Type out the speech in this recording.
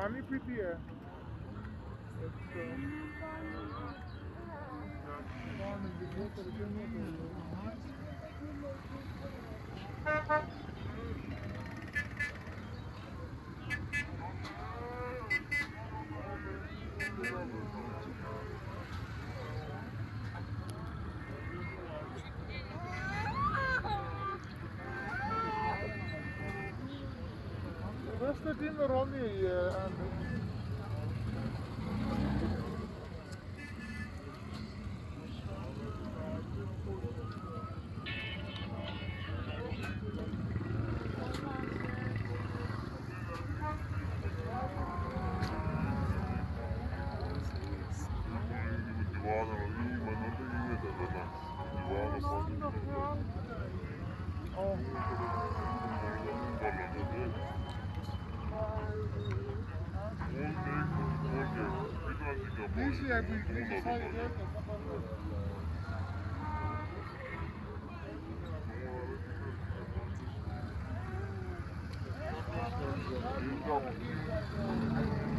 पानी पीती है? अच्छा। पानी की बोतल क्यों नहीं Questo team Romy Dici è qui, dici sai che è